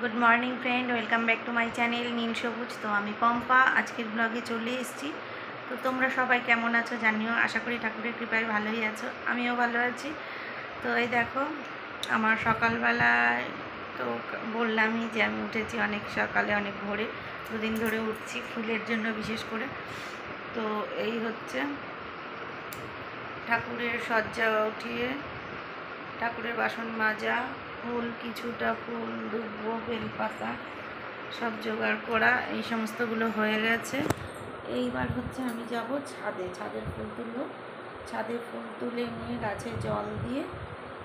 Good morning friend, welcome back to my channel Neel Sobuj. তো আমি পম্পা আজকের ব্লগে চলে এসেছি। তো তোমরা সবাই কেমন আছো জানিও, আশা করি ঠাকুরের কৃপায় ভালোই আছো, আমিও ভালো আছি। তো এই দেখো আমার সকালবেলায় তো বললামই যে আমি উঠেছি অনেক সকালে, অনেক ভোরে, দুদিন ধরে উঠছি ফুলের জন্য বিশেষ করে। তো এই হচ্ছে ঠাকুরের সজ্জা উঠিয়ে ঠাকুরের বাসন মাজা, ফুল, কিছুটা ফুল, দুব্ব, বেলপাতা সব জোগাড় করা, এই সমস্তগুলো হয়ে গেছে। এইবার হচ্ছে আমি যাব ছাদের ফুল তুলব। ছাদে ফুল তুলে নিয়ে গাছে জল দিয়ে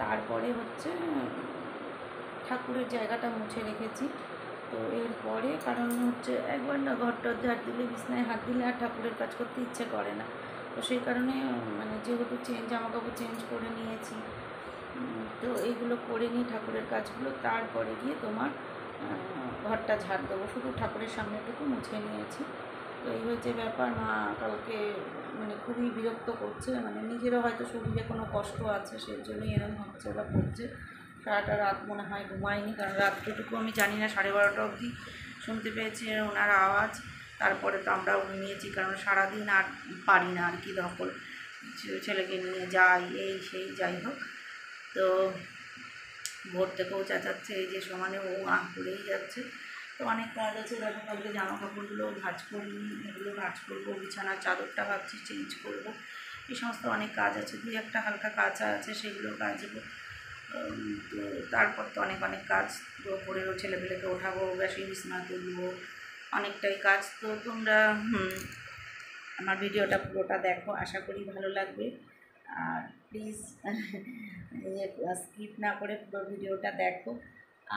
তারপরে হচ্ছে ঠাকুরের জায়গাটা মুছে রেখেছি। তো এরপরে কারণ হচ্ছে একবার না ঘরটা ঝাড় দিলে, বিছনায় হাত দিলে আর ঠাকুরের কাজ করতে ইচ্ছে করে না। তো সেই কারণে মানে যেহেতু জামাকাপড় চেঞ্জ করে নিয়েছি, তো এইগুলো করে নিই ঠাকুরের কাজগুলো, তারপরে গিয়ে তোমার ঘরটা ঝাড় দেবো। শুধু ঠাকুরের সামনেটুকু মুছে নিয়েছি। তো এই হচ্ছে ব্যাপার। মা কালকে মানে খুবই বিরক্ত করছে, মানে নিজেরও হয়তো শরীরে কোনো কষ্ট আছে, সেই জন্যই এরকম হচ্ছে বা করছে। সারাটা রাত মনে হয় ঘুমায়নি, কারণ রাত্রটুকু আমি জানি না 12:30 অবধি শুনতে পেয়েছি ওনার আওয়াজ। তারপরে তো আমরাও ঘুমিয়েছি, কারণ সারাদিন আর পারি না আর কি, দখল ছেলেকে নিয়ে যাই, এই সেই যাই হোক। তো ভোর থেকেও চেঁচাচ্ছে, এই যে সমানে ও করেই যাচ্ছে। তো অনেক কাজ আছে, দেখো কালকে জামা কাপড়গুলো ভাঁজ করিনি, এগুলো ভাঁজ করবো, বিছানার চাদরটা ভাবছি চেঞ্জ করবো, এই সমস্ত অনেক কাজ আছে। দুই একটা হালকা কাঁচা আছে, সেগুলো কাচবো। তো তারপর তো অনেক কাজ, দুপুরেও ছেলেপেলেকে ওঠাবো, গ্যাসে বিছানা তুলবো, অনেকটাই কাজ। তো তোমরা আমার ভিডিওটা পুরোটা দেখো, আশা করি ভালো লাগবে। আর প্লিজ স্কিপ না করে পুরো ভিডিওটা দেখো,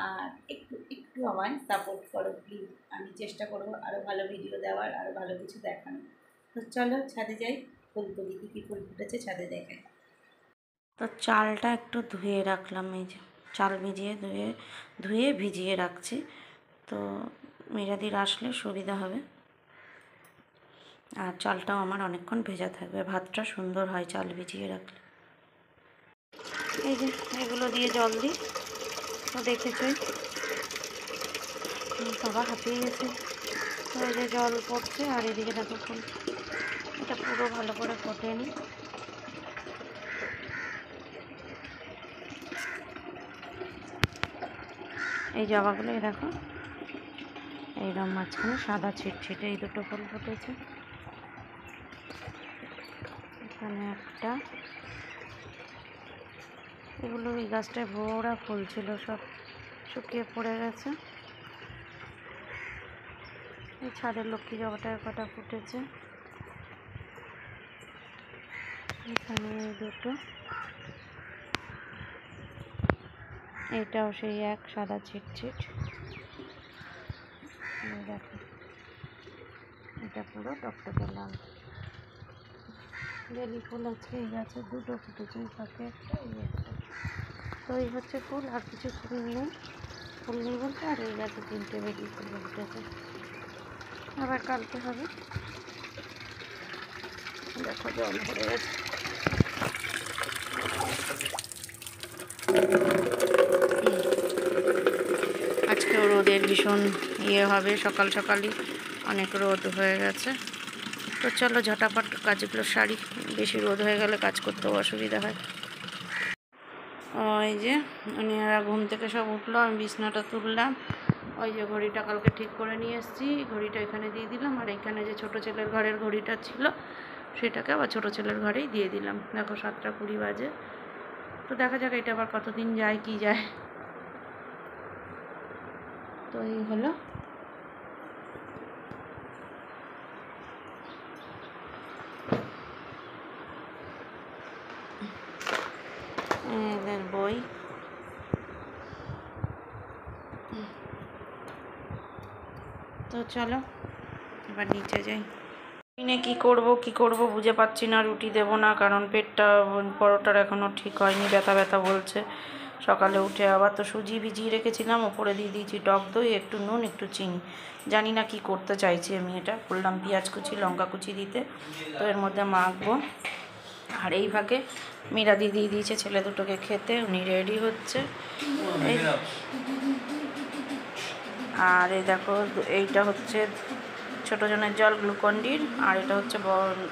আর একটু একটু আমায় সাপোর্ট করো প্লিজ। আমি চেষ্টা করবো আরও ভালো ভিডিও দেওয়ার, আরও ভালো কিছু দেখানো। তো চলো ছাদে যাই, ফুল তুলি, কী কী ফুল ফুটেছে ছাদে দেখাই। তো চালটা একটু ধুয়ে রাখলাম, এই যে চাল ধুয়ে ভিজিয়ে রাখছি। তো মেরাদির আসলে সুবিধা হবে, আর চালটাও আমার অনেকক্ষণ ভেজা থাকবে, ভাতটা সুন্দর হয় চাল ভিজিয়ে রাখলে। এই যে এগুলো দিয়ে জল দিই, তো দেখেছই বাবা হাঁপিয়ে গেছে। তো এই যে জল পড়ছে, আর এদিকে দেখো ফুল, এটা পুরো ভালো করে ফোটেনি। এই জবাগুলো দেখো এইরকম মাঝখানে সাদা ছিটছিটে এই দুটো ফুল ফুটেছে। এখানে একটা, এগুলো এই গাছটায় ভরা ফুল ছিল, সব শুকিয়ে পড়ে গেছে। এই ছাদের লক্ষ্মী জবাটার কটা ফুটেছে, এখানে এই দুটো, এটাও সেই এক সাদা ছিটছিট। দেখো এটা পুরো টকটকে লাল। বেলি ফুল আছে এই গাছে দুটো ফুটেছে, এই পাখে একটা, এই একটা। তো এই হচ্ছে ফুল, আর কিছু ফুল নেই বলতে, আর এই গাছে 3টে বেলি ফুল ফুটেছে, আবার কালকে হবে। দেখো জল ভরে গেছে। আজকেও রোদের ভীষণ হবে, সকাল সকালই অনেক রোদ হয়ে গেছে। তো চলো ঝটাপট কাজগুলো সারি, বেশি রোদ হয়ে গেলে কাজ করতেও অসুবিধা হয়। ওই যে উনিরা ঘুম থেকে সব উঠলো, আমি বিছনাটা তুললাম। ওই যে ঘড়িটা কালকে ঠিক করে নিয়ে এসেছি, ঘড়িটা এখানে দিয়ে দিলাম। আর এখানে যে ছোটো ছেলের ঘরের ঘড়িটা ছিল, সেটাকে আবার ছোটো ছেলের ঘরেই দিয়ে দিলাম। দেখো 7টা 20 বাজে। তো দেখা যাক এটা আবার কতদিন যায় কি যায়। তো এই হলো। এদের বই, তো চলো এবার নিচে যাই। কি করব বুঝে পাচ্ছি না। রুটি দেবো না, কারণ পেটটা পরোটার এখনও ঠিক হয়নি, ব্যথা বলছে। সকালে উঠে আবার তো সুজি ভিজিয়ে রেখেছিলাম, ওপরে দিয়ে দিয়েছি টক দই, একটু নুন, একটু চিনি। জানি না কি করতে চাইছি আমি, এটা করলাম পেঁয়াজ কুচি, লঙ্কা কুচি দিতে। তো এর মধ্যে মাখবো। আর এই ভাগে মিরাদি দিয়ে দিয়েছে ছেলে দুটোকে খেতে, উনি রেডি হচ্ছে। এই আর এই দেখো এইটা হচ্ছে ছোটো জনের জল গ্লুকন্ডির, আর এটা হচ্ছে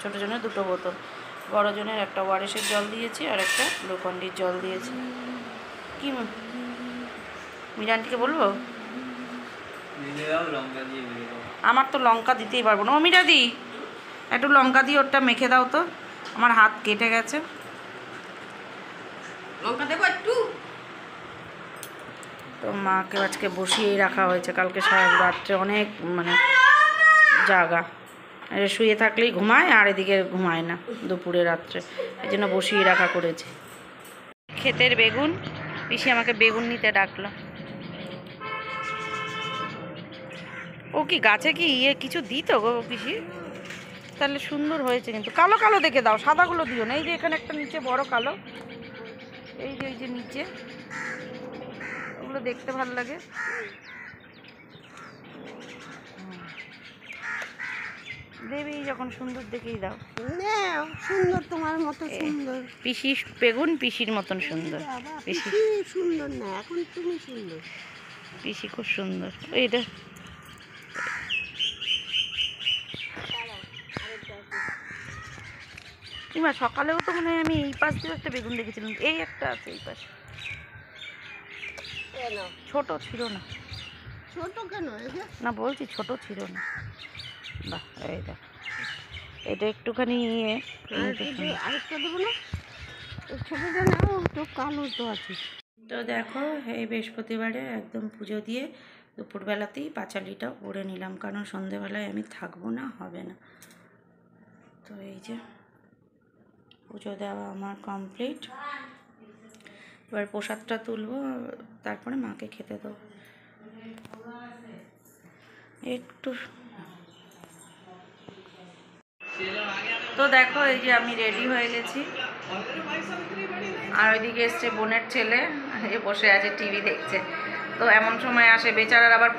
ছোটো জনের 2টো বোতল, বড় জনের একটা ওয়ারেসের জল দিয়েছি আর একটা গ্লুকন্ডির জল দিয়েছি। কি মিরানটিকে বলবো? আমার তো লঙ্কা দিতেই পারবো না। ও মিরাদি, একটু লঙ্কা দিয়ে ওটা মেখে দাও তো, আমার হাত কেটে গেছে। লঙ্কা দেবো একটু। তো মাকে আজকে বসিয়েই রাখা হয়েছে, কালকে সারা রাত্রে অনেক মানে জাগা, শুয়ে থাকলেই ঘুমায় আর এদিকে ঘুমায় না দুপুরে রাত্রে, এই জন্য বসিয়ে রাখা করেছে। ক্ষেতের বেগুন, পিসি আমাকে বেগুন নিতে ডাকলো। ও কি গাছে কি কিছু দিত গো পিসি? তাহলে সুন্দর হয়েছে, কিন্তু কালো কালো দেখে দাও, সাদাগুলো দিও না। এই যে এখানে একটা নিচে বড় কালো, এই যে নিচে ওগুলো দেখতে ভালো লাগে। দেবী যখন সুন্দর দেখেই দাও। সুন্দর তোমার মতো সুন্দর। পিসি বেগুন পিসির মতন সুন্দর। পিসি সুন্দর না, এখন তুমি সুন্দর। পিসি খুব সুন্দর। এইটা কিমা সকালেও তো মনে হয় আমি এই পাশ দিয়ে একটা বেগুন দেখেছিলাম, এই একটা আছে এই পাশে। ছোট ছিল না। ছোট কেন? না বলছি ছোট ছিল না। বাহ, এই দেখ এটা একটুখানি আরেকটা দেবো না, ছোটটা নাও তো, কালো তো আছে। তো দেখো এই বৃহস্পতিবারে একদম পুজো দিয়ে দুপুরবেলাতেই পাঁচালিটা পরে নিলাম, কারণ সন্ধেবেলায় আমি থাকবো না, হবে না। তো এই যে পুজো দেওয়া আমার কমপ্লিট, এবার প্রসাদটা তুলবো, তারপরে মাকে খেতে দেবো। একটু তো দেখো এই যে আমি রেডি হয়ে গেছি, আর ওইদিকে এসছে বোনের ছেলে, এ বসে আছে টিভি দেখছে। তো এমন সময় আসে বেচারার আবার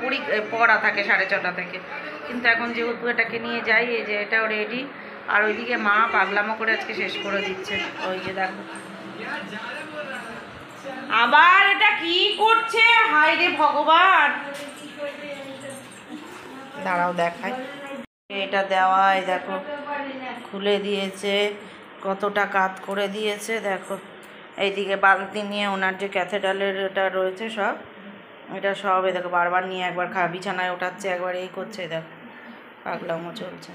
পড়া থাকে 6:30 থেকে, কিন্তু এখন যেহেতু এটাকে নিয়ে যাই, এই যে এটাও রেডি। আর ওইদিকে মা পাগলামো করে আজকে শেষ করে দিচ্ছে। ওই যে দেখো আবার এটা কি করছে, হায় রে ভগবান। দাঁড়াও দেখাই, এটা দেওয়াই দেখো খুলে দিয়েছে, কতটা কাত করে দিয়েছে দেখো। এইদিকে বালতি নিয়ে ওনার যে ক্যাথেড্রালের এটা রয়েছে সব, এটা সব এই দেখো বারবার নিয়ে একবার বিছানায় ওঠাচ্ছে, একবার এই করছে, দেখো পাগলামো চলছে।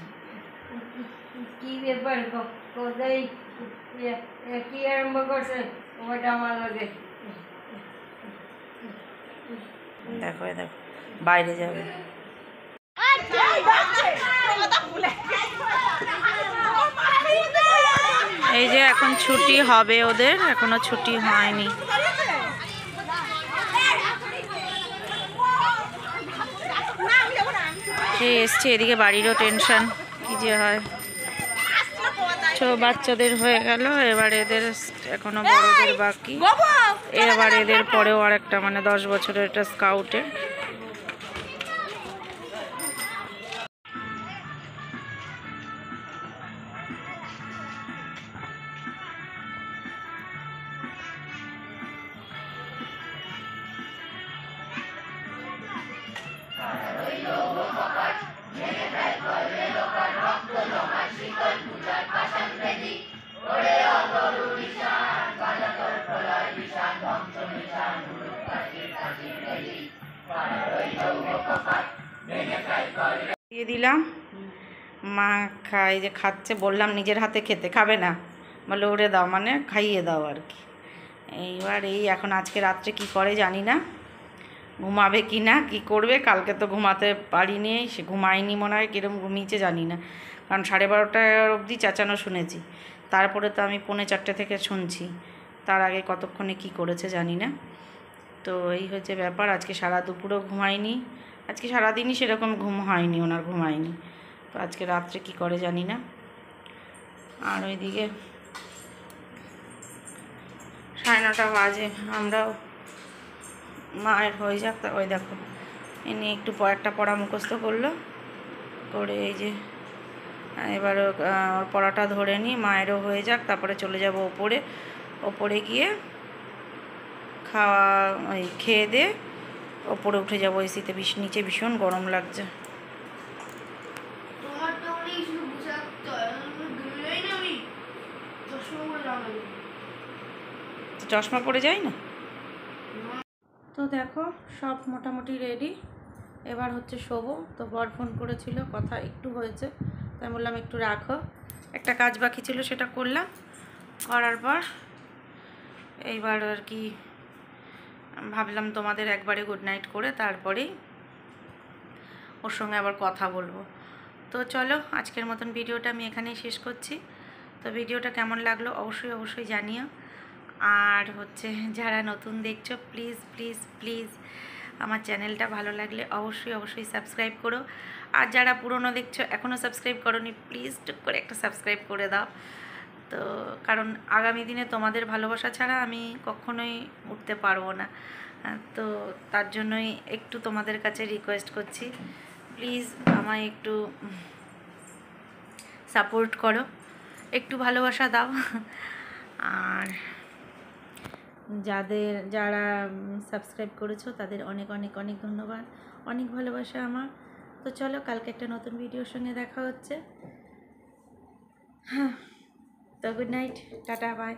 কি ব্যাপার কোথায় কি আরম্ভ করছে ওটা আমার লাগে। দেখো এই দেখো বাইরে যাবে। এই যে এখন ছুটি হবে ওদের, এখনো ছুটি হয়নি। সে এসছে, এদিকে বাড়িরও টেনশন কি যে হয়। বাচ্চাদের হয়ে গেল, এবার এদের এখনো বড়দের বাকি। এবার এদের পরেও আর একটা মানে 10 বছরের একটা স্কাউটে। দিয়ে দিলাম, মা খাই যে খাচ্ছে, বললাম নিজের হাতে খেতে, খাবে না, বলে ওরে দাও, মানে খাইয়ে দাও আর কি। এইবার এই এখন আজকে রাত্রে কি করে জানি না, ঘুমাবে কি না কি করবে। কালকে তো ঘুমাতে পারিনি, সে ঘুমায়নি মনে হয়, কীরকম ঘুমিয়েছে জানি না, কারণ 12:30 অবধি চেঁচানো শুনেছি, তারপরে তো আমি 3:45 থেকে শুনছি, তার আগে কতক্ষণে কি করেছে জানি না। তো এই হচ্ছে ব্যাপার, আজকে সারা দুপুরও ঘুমায়নি, আজকে সারাদিনই সেরকম ঘুম হয়নি ওনার, ঘুমায়নি। তো আজকে রাত্রে কি করে জানি না। আর ওইদিকে 9:30 বাজে, আমরাও মায়ের হয়ে যাক। ওই দেখো এনে একটু একটা পড়া মুখস্থ করলো, করে এই যে এবার ওর পড়াটা ধরে নিই, মায়েরও হয়ে যাক, তারপরে চলে যাব ওপরে গিয়ে খাওয়া, ওই খেয়ে দিয়ে ওপরে উঠে যাবো এসিতে, নিচে ভীষণ গরম লাগছে। চশমা পরে যাই না তো। দেখো সব মোটামুটি রেডি, এবার হচ্ছে শোবো। তো বর ফোন করেছিল, কথা একটু হয়েছে, তো আমি বললাম একটু রাখো, একটা কাজ বাকি ছিল সেটা করলাম, করার পর এইবার আর কি ভাবলাম তোমাদের একবারে গুড নাইট করে তারপরেই ওর সঙ্গে আবার কথা বলবো। তো চলো আজকের মতন ভিডিওটা আমি এখানেই শেষ করছি। তো ভিডিওটা কেমন লাগলো অবশ্যই অবশ্যই জানিও। আর হচ্ছে যারা নতুন দেখছো প্লিজ প্লিজ প্লিজ আমার চ্যানেলটা ভালো লাগলে অবশ্যই অবশ্যই সাবস্ক্রাইব করো। আর যারা পুরনো দেখছো এখনও সাবস্ক্রাইব করোনি, প্লিজ টুক করে একটা সাবস্ক্রাইব করে দাও। তো কারণ আগামী দিনে তোমাদের ভালোবাসা ছাড়া আমি কখনোই উঠতে পারবো না। তো তার জন্যই একটু তোমাদের কাছে রিকোয়েস্ট করছি, প্লিজ আমায় একটু সাপোর্ট করো, একটু ভালোবাসা দাও। আর যারা সাবস্ক্রাইব করেছো তাদের অনেক অনেক অনেক ধন্যবাদ, অনেক ভালোবাসা আমার। তো চলো কালকে একটা নতুন ভিডিওর সঙ্গে দেখা হচ্ছে। হ্যাঁ, তো গুড নাইট, টাটা, বাই।